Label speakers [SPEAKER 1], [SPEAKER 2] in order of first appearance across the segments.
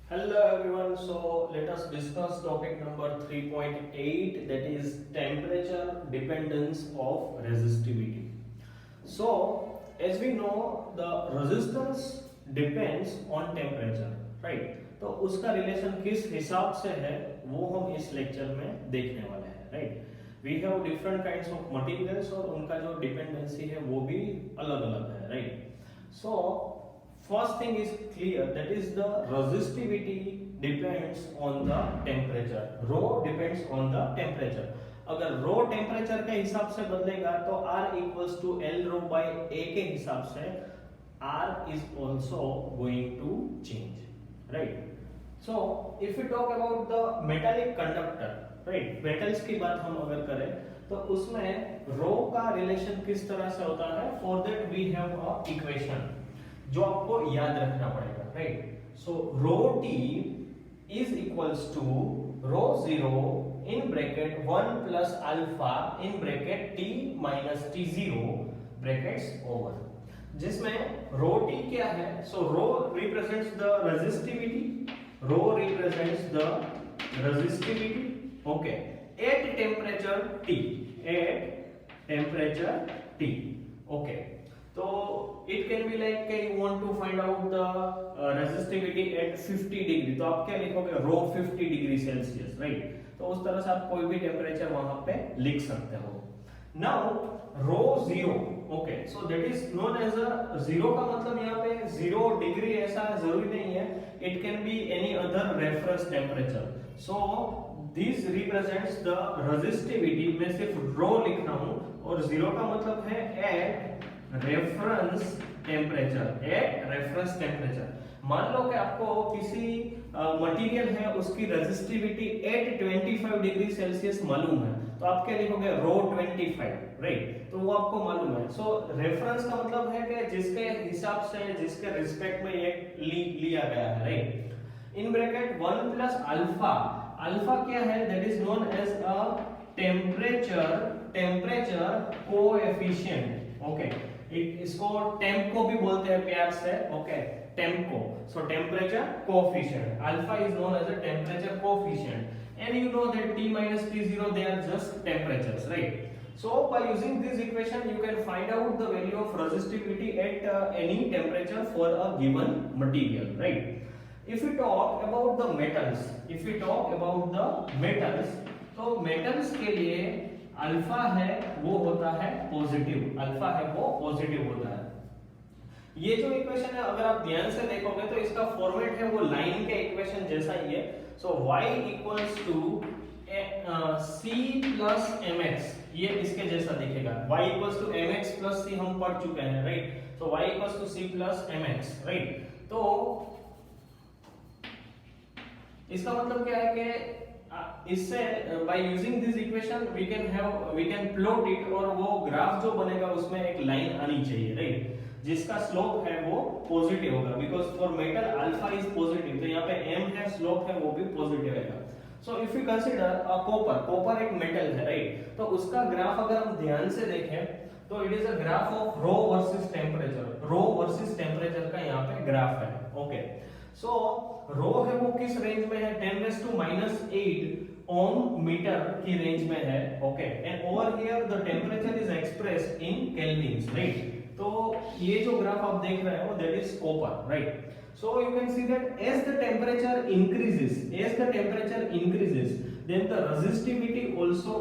[SPEAKER 1] Hello everyone, so let us discuss topic number 3.8, that is temperature dependence of resistivity. So as we know, the resistance depends on temperature, right? तो उसका relation किस हिसाब से है वो हम इस लेक्चर में देखने वाले हैं, right? We have different kinds of materials और उनका जो डिपेंडेंसी है वो भी अलग अलग है, right? So first thing is clear, that is the resistivity depends on the temperature. Rho depends on the temperature. अगर rho टेम्परेचर के हिसाब से बदलेगा तो R equals to L rho by A के हिसाब से R is also going to change, right? So if we talk about the metallic conductor, right, metals की बात हम अगर करें तो उसमें rho का रिलेशन किस तरह से होता है? For that we have a equation जो आपको याद रखना पड़ेगा, right? So rho T is equals to rho zero in bracket 1 plus alpha in bracket T minus T zero brackets over, जिसमें रो टी क्या है? So rho represents the resistivity, rho represents the resistivity, okay, at temperature T, at temperature T, okay. तो it can be like के you want to find out the resistivity at 50 degree, तो आप क्या लिखोगे? Rho 50 degree Celsius, right? तो उस तरह से आप कोई भी टेम्परेचर वहां पे लिख सकते हो. Now row zero, okay, so that is known as a zero का मतलब यहाँ पे 0 डिग्री ऐसा जरूरी नहीं है, it can be any other reference temperature. So this represents the resistivity. मैं सिर्फ रो लिख रहा हूं और जीरो का मतलब है at reference temperature, at reference temperature. मान लो कि आपको किसी मटेरियल है उसकी रेजिस्टिविटी एट 25 डिग्री सेल्सियस मालूम है, तो आप क्या लिखोगे? रो 25, राइट? तो वो आपको मालूम है. सो रेफरेंस का मतलब है कि जिसके हिसाब से, जिसके रिस्पेक्ट में ये लिया गया है, right? In bracket 1 plus alpha, alpha क्या है? That is known as a temperature coefficient, okay. इसको टेम्प को भी बोलते हैं प्यार से, ओके, टेम्प को. So temperature coefficient, alpha is known as a temperature coefficient, and you know that T minus T0 they are just temperatures, right? So by using this equation you can find out the value of resistivity at any temperature for a given material, right? If we talk about the metals, if we talk about the metals, तो metals के लिए alpha है वो होता है positive, alpha है वो positive होता है. ये जो इक्वेशन है अगर आप ध्यान से देखोगे तो इसका फॉर्मेट है वो लाइन के इक्वेशन जैसा ही है. So y equals to c plus mx, ये इसके जैसा दिखेगा. y equals to mx plus c हम पढ़ चुके हैं, right? So y equals to c plus mx, right? तो इसका मतलब क्या है कि इससे by using this equation we can plot it, और वो ग्राफ जो बनेगा उसमें एक लाइन आनी चाहिए, राइट? जिसका स्लोप है वो पॉजिटिव होगा, because for metal alpha is positive, तो यहाँ पे m है, स्लोप है वो भी पॉजिटिव है. So if you consider a copper, copper एक मेटल है, राइट? तो उसका ग्राफ अगर हम ध्यान से देखें तो it is a graph of row versus temperature, row versus temperature का यहाँ पे ग्राफ है, ओके. सो रो है वो किस रेंज में है? 10⁻⁸ ओम मीटर की रेंज में है, okay. And over here the temperature is expressed in kelvins, right? तो ये जो ग्राफ आप देख रहे हो that is copper, right? So you can see that as the temperature increases then the resistivity also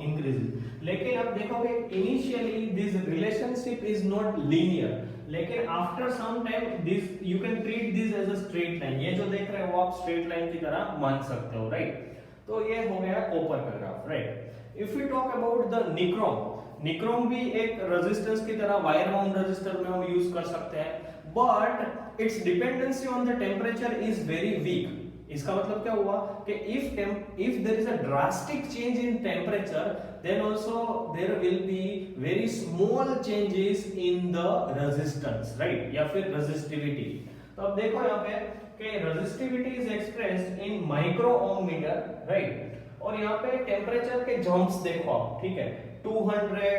[SPEAKER 1] increases. लेकिन अब देखोगे initially this relationship is not linear, लेकिन after some time this you can treat this as a straight line. ये जो देख रहे हो आप straight line की तरह मान सकते हो, राइट? तो ये हो गया कॉपर का graph, right? If we talk about the nichrome, nichrome भी एक रेजिस्टेंस की तरह वायर बाउंड रेजिस्टर में हम यूज कर सकते हैं, but it's dependency on the temperature is very weak. इसका मतलब क्या हुआ कि if there is a drastic change in temperature, then also there will be very small changes in the resistance, right? या फिर resistivity. तो अब देखो यहाँ पे कि resistivity is expressed in micro ohm meter, right? और यहाँ पे टेम्परेचर के जंप्स देखो आप, ठीक है? 200,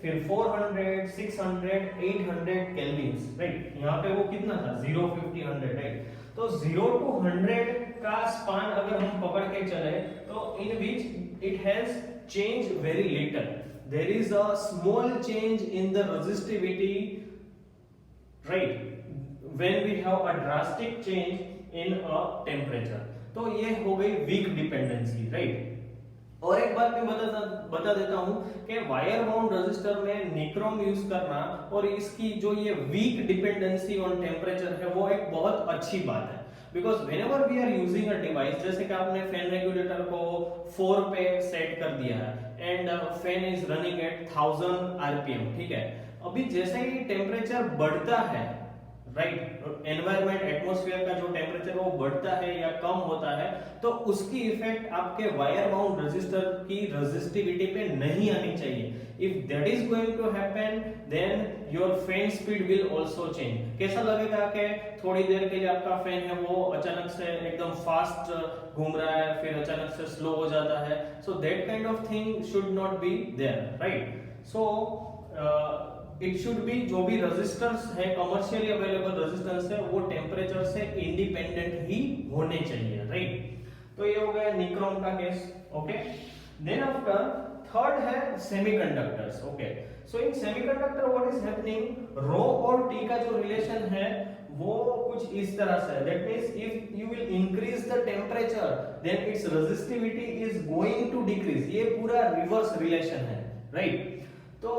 [SPEAKER 1] फिर 400, 600, 800 केल्विन्स, राइट। यहाँ पे वो कितना था 0, 50, 100, राइट। तो 0 to 100 का स्पान अगर हम पकड़ के चले तो in which it has change very little, there is a small change in the resistivity, right, when we have a drastic change in a temperature। तो ये हो गई वीक डिपेंडेंसी, राइट। और एक बात मैं बता देता हूं कि वायर बाउंड रेजिस्टर में निक्रोम यूज करना और इसकी जो ये वीक डिपेंडेंसी ऑन टेम्परेचर है वो एक बहुत अच्छी बात है, because whenever we are using a device, जैसे कि आपने फैन रेगुलेटर को 4 पे सेट कर दिया है and fan is running at 1000 RPM, ठीक है। अभी जैसे ही टेम्परेचर बढ़ता है, राइट, एनवायरमेंट एटमॉस्फेयर का जो टेम्परेचर वो बढ़ता है या कम होता है, तो उसकी इफेक्ट आपके वायर बाउंड रेजिस्टर की रेजिस्टिविटी पे नहीं आनी चाहिए। If that is going to happen then your fan speed will also change. कैसा लगेगा कि थोड़ी देर के लिए आपका फैन है वो अचानक से एकदम फास्ट घूम रहा है, फिर अचानक से स्लो हो जाता है। So that kind of thing should not be there, right. So it should be, जो भी रेजिस्टेंस है, कमर्शियली अवेलेबल रेजिस्टेंस है, वो टेम्परेचर से इंडिपेंडेंट ही होने चाहिए, राइट। तो ये हो गया निक्रोम का case, okay. Then after third है semiconductors, okay. So in semiconductor what is happening, rho और टी का जो रिलेशन है वो कुछ इस तरह से है। That means if you will increase the temperature then its resistivity is going to decrease. ये पूरा रिवर्स रिलेशन है, राइट। तो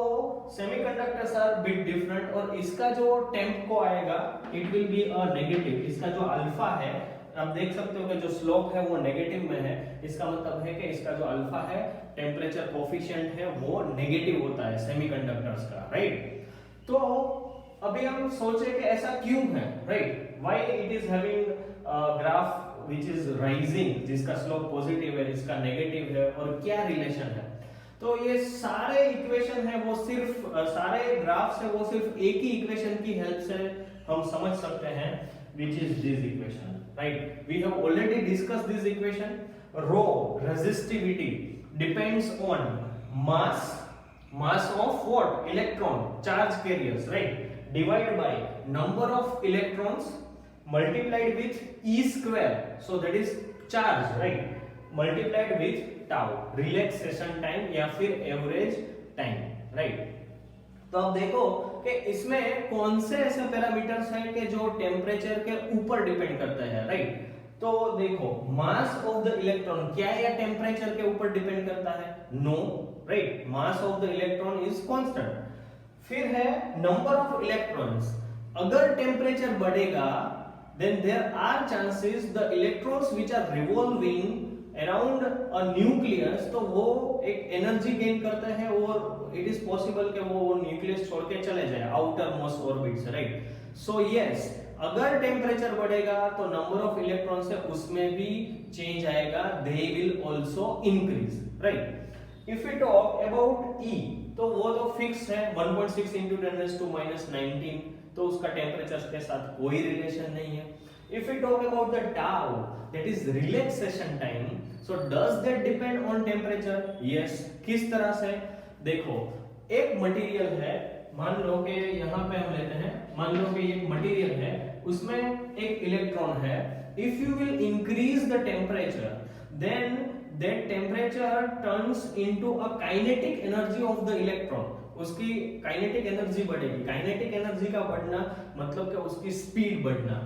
[SPEAKER 1] सेमीकंडक्टर्स आर बिट डिफरेंट और इसका जो टेम्प को आएगा it will be a negative. इसका जो अल्फा है आप देख सकते हो कि जो स्लोप है वो नेगेटिव में है, इसका मतलब है कि इसका जो अल्फा है, टेम्परेचर कोफिशिएंट है, वो नेगेटिव होता है सेमीकंडक्टर्स का, राइट। तो अभी हम सोचे कि ऐसा क्यों है, right, why it is having graph which is rising, जिसका स्लोप पॉजिटिव है, जिसका नेगेटिव है, और क्या रिलेशन है। तो ये सारे इक्वेशन है वो सिर्फ सारे ग्राफ्स है वो सिर्फ एक ही इक्वेशन की हेल्प से हम समझ सकते हैं, which is this equation, right? We have already discussed this equation. Rho, resistivity, depends on mass of what? Electron, charge carriers, right? Divided by number of electrons multiplied with E square, so that is charge, right? Multiplied with tau, relaxation time या फिर average time, right. तो अब देखो कि इसमें कौन से ऐसे पैरामीटर्स हैं कि जो टेम्परेचर के ऊपर डिपेंड करते हैं, राइट। तो देखो मास ऑफ द इलेक्ट्रॉन, क्या यह टेम्परेचर के ऊपर डिपेंड करता है? No, right, mass of the electron is constant. फिर है नंबर ऑफ इलेक्ट्रॉन्स, अगर टेम्परेचर बढ़ेगा then there are chances the electrons which are revolving around a nucleus, तो वो एक एनर्जी गेन करते हैं और इट इज पॉसिबल कि वो न्यूक्लियस छोड़ के चले जाए outer most orbits, right. So yes, अगर टेम्परेचर बढ़ेगा तो नंबर ऑफ इलेक्ट्रॉन्स है उसमें भी चेंज आएगा, they will also increase, right. If we talk about E, तो वो तो फिक्स है 1.6 into 10⁻⁹, तो उसका टेम्परेचर के साथ कोई रिलेशन नहीं है। If we talk about the tau, that is relaxation time, so does that depend on temperature? Yes. किस तरह से? देखो एक मटेरियल है, मान लो कि यहाँ पे हम लेते हैं, मान लो कि एक मटेरियल है, उसमें एक इलेक्ट्रॉन है। If you will increase the temperature, then that temperature turns into a kinetic energy of the electron. उसकी काइनेटिक एनर्जी बढ़ेगी। काइनेटिक एनर्जी का बढ़ना मतलब कि उसकी स्पीड बढ़ना।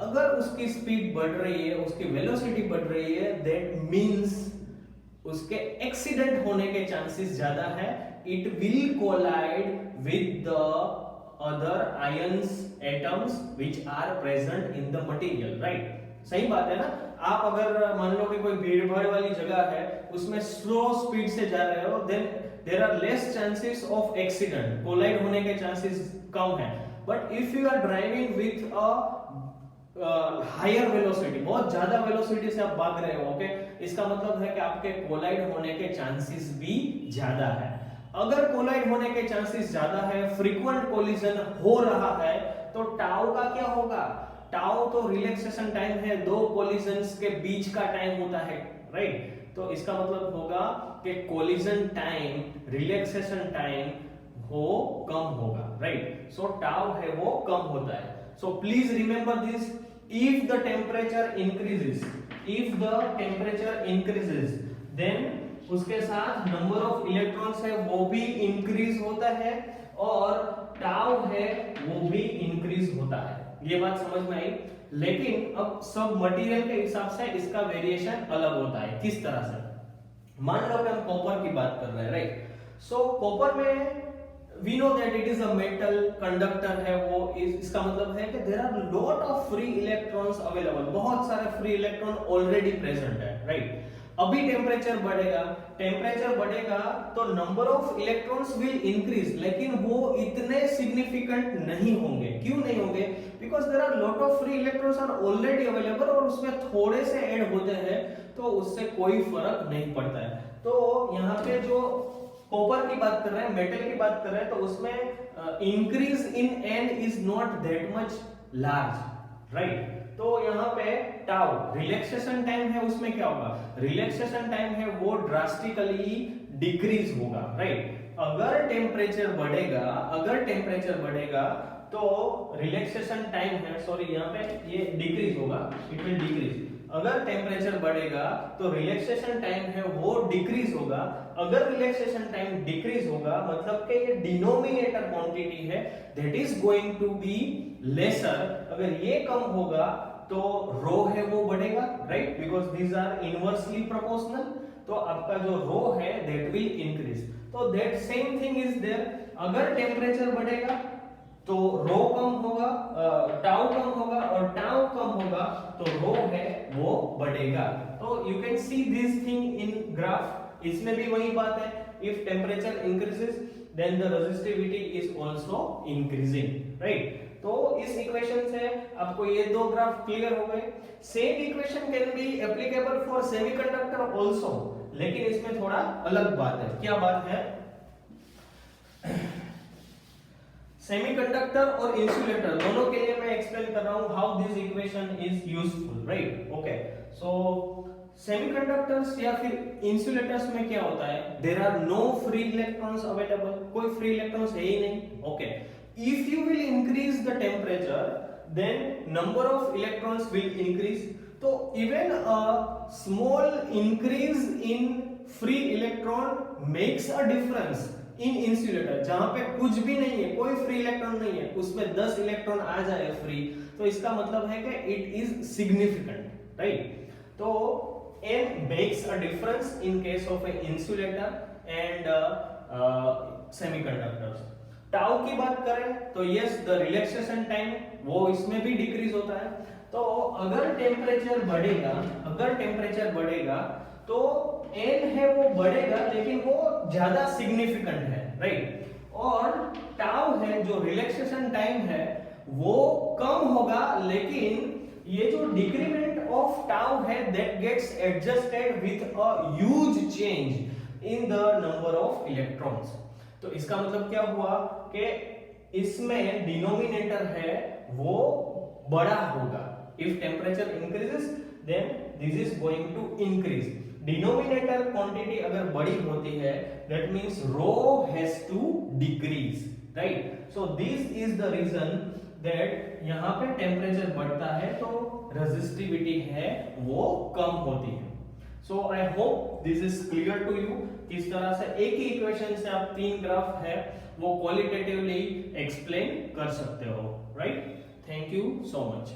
[SPEAKER 1] अगर उसकी स्पीड बढ़ रही है, उसकी वेलोसिटी बढ़ रही है, दैट मींस उसके एक्सीडेंट होने के चांसेस ज्यादा है। It will collide with the other ions atoms which are present in the material, right. सही बात है ना। आप अगर मान लो कि कोई भीड़ भाड़ वाली जगह है, उसमें स्लो स्पीड से जा रहे हो, then there are less chances of accident, collide होने के chances कम है। But if you are driving with a higher velocity, बहुत ज्यादा वेलोसिटी से आप भाग रहे हो, ओके, इसका मतलब है कि आपके कोलाइड होने के चांसेस भी ज्यादा है। अगर कोलाइड होने के चांसेस ज्यादा है, फ्रीक्वेंट कोलिजन हो रहा है, तो टाउ का क्या होगा? टाउ तो रिलैक्सेशन टाइम है, दो कोलिजन्स के बीच का टाइम होता है, राइट। तो इसका मतलब होगा कि कोलिजन टाइम, रिलैक्सेशन टाइम वो कम होगा, राइट। सो टाउ है वो कम होता है। So please remember this, if the temperature increases then उसके साथ नंबर ऑफ इलेक्ट्रॉन्स है वो भी इंक्रीज होता है और टाउ है वो भी इंक्रीज होता है। ये बात समझ में आई। लेकिन अब सब मटेरियल के हिसाब से इसका वेरिएशन अलग होता है। किस तरह से? मान लो कि हम कॉपर की बात कर रहे हैं, राइट। सो कॉपर में we know that it is a metal conductor है वो, इसका मतलब है कि there are lot of free electrons available, बहुत सारे फ्री इलेक्ट्रॉन ऑलरेडी प्रेजेंट है, राइट। अभी टेम्परेचर बढ़ेगा तो number of electrons will increase, लेकिन वो इतने सिग्निफिकेंट नहीं होंगे। क्यों नहीं होंगे? Because there are lot of free electrons are already available और उसमें थोड़े से ऐड होते हैं तो उससे कोई फर्क नहीं पड़ता है। तो यहाँ पे जो कॉपर की बात कर रहे हैं, मेटल की बात कर रहे हैं, तो उसमें increase in an is not that much large, right. तो यहाँ पे टाउ रिलैक्सेशन टाइम है, उसमें क्या होगा? रिलैक्सेशन टाइम है वो ड्रास्टिकली डिक्रीज होगा, राइट। अगर टेम्परेचर बढ़ेगा तो रिलैक्सेशन टाइम है, सॉरी यहाँ पे ये डिक्रीज होगा, इट विल डिक्रीज। अगर टेम्परेचर बढ़ेगा तो रिलैक्सेशन टाइम है वो डिक्रीज होगा। अगर रिलैक्सेशन टाइम डिक्रीज होगा मतलब कि ये डिनोमिनेटर क्वांटिटी है that is going to be lesser. अगर ये कम होगा तो रो है वो बढ़ेगा, right, because these are inversely proportional. तो आपका जो रो है दैट विल इंक्रीज। तो that same thing is there. अगर टेम्परेचर बढ़ेगा तो रो कम होगा, टाउ कम होगा, और टाउ कम होगा तो रो है वो बढ़ेगा। तो you can see this thing in graph. इसमें भी वही बात है, if temperature increases then the resistivity is also increasing, right. तो इस इक्वेशन से आपको ये दो ग्राफ क्लियर हो गए। Same equation can be applicable for semiconductor also, लेकिन इसमें थोड़ा अलग बात है। क्या बात है? सेमीकंडक्टर और इंसुलेटर दोनों के लिए मैं एक्सप्लेन कर रहा हूं how this equation is useful, right. Okay, so semiconductors या फिर इंसुलेटर्स में क्या होता है? There are no free electrons available, कोई फ्री इलेक्ट्रॉन्स है ही नहीं। Okay, if you will increase the temperature then number of electrons will increase. तो even a small increase in free electron makes a difference in insulator. जहां पे कुछ भी नहीं है, कोई फ्री इलेक्ट्रॉन नहीं है, उसमें 10 इलेक्ट्रॉन आ जाए फ्री, तो इसका मतलब है कि इट इज सिग्निफिकेंट, राइट। तो n makes a difference in case of an insulator and semiconductors. Tau की बात करें तो यस, द रिलैक्सेशन टाइम वो इसमें भी डिक्रीज होता है। तो अगर टेम्परेचर बढ़ेगा तो n है वो बढ़ेगा, लेकिन वो ज्यादा सिग्निफिकेंट है, राइट। और टाउ है जो रिलैक्सेशन टाइम है वो कम होगा, लेकिन ये जो डिक्रीमेंट ऑफ टाउ है that gets adjusted with a huge change in the number of electrons. तो इसका मतलब क्या हुआ कि इसमें डिनोमिनेटर है वो बड़ा होगा। If temperature increases then this is going to increase. Denominator quantity अगर बड़ी होती है that means rho has to decrease, right. So this is the reason that यहाँ पे टेम्परेचर बढ़ता है तो रेजिस्टिविटी है वो कम होती है। So I hope this is clear to you. किस तरह से एक ही इक्वेशन से आप 3 ग्राफ है वो क्वालिटेटिवली एक्सप्लेन कर सकते हो, right. Thank you so much.